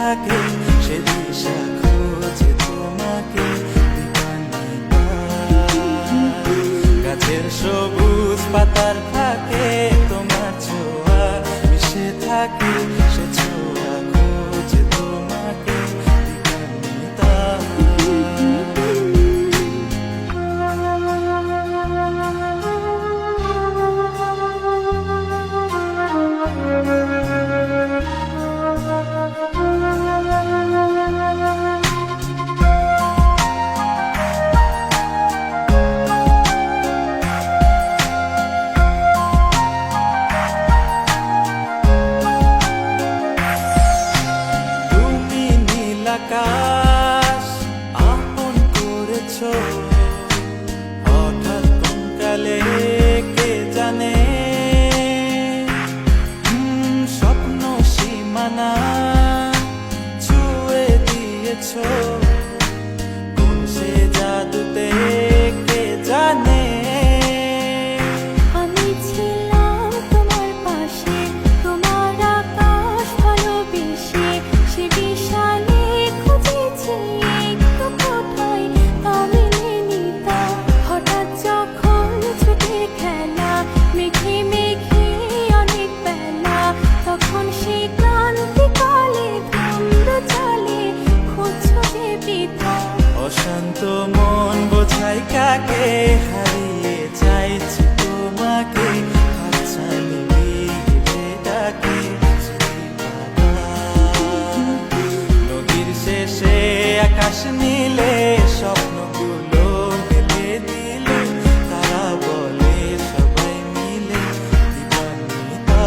থাকে সে দিশা খোঁজে তোমাকে দিবানিতা। গাছের সবুজ পাতার ফাঁকে তোমার ছোঁয়া মিশে থাকে সে ছোঁয়া খোঁজে তোমাকে দিবানিতা। আকাশ আপন করেছ হঠাৎ কোন কালে কে জানে, স্বপ্ন সীমানা ছুঁয়ে দিয়েছ কোন সে জাদুতে কে জানে। আমি ছিলাম তোমার পাশে, তোমার আকাশ ভালোবেসে, সে বিশাল অশান্ত মন বোঝাই কাকে হারিয়ে চাইছি তোমাকে হাতছানি দিয়ে ডাকে নদীর শেষে আকাশ নীলে স্বপ্নগুলো মেলে দিল তারা বলে সবাই মিলে দিবানিতা।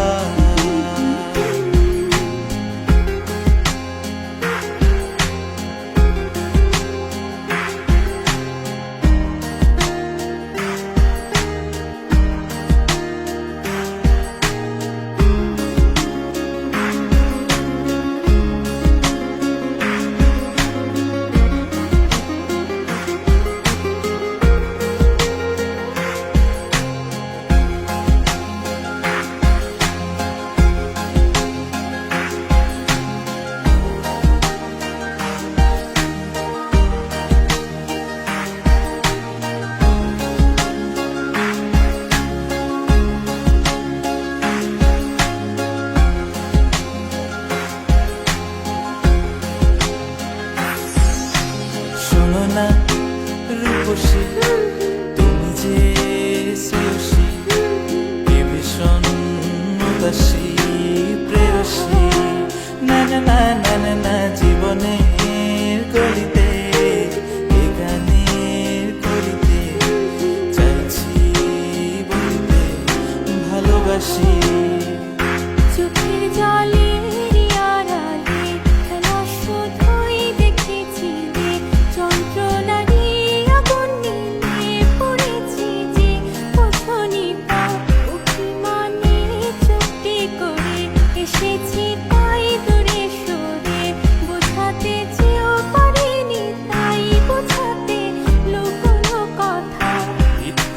শোনো না রূপসী তুমি যে শ্রেয়সী এ ভীষণ উদাসী প্রেয়সী না না না না না না জীবনের গলিতে এ গানের কলিতে চাইছি বলতে ভালোবাসি। চোখের জলে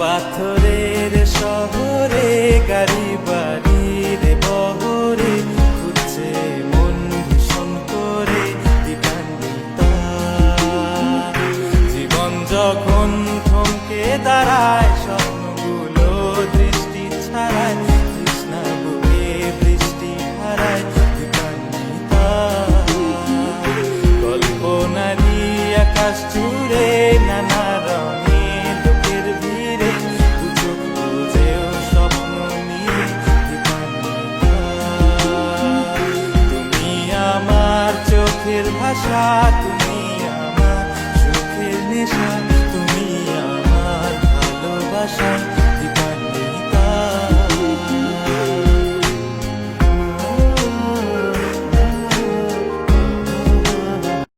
পাথরের শহরে গাড়ি বাড়ির বহরে খুঁজছে মন ভীষণ করে দিবানিতা। জীবন যখন থমকে দাঁড়ায় স্বপ্নগুলো দৃষ্টি ছাড়ায় তৃষ্ণা বুকে বৃষ্টি হারায় দিবানিতা। কল্পনারি আকাশ জুড়ে নানা রঙে চোখের ভাষা তুমি আমার সুখের নেশা তুমি আমার ভালোবাসা।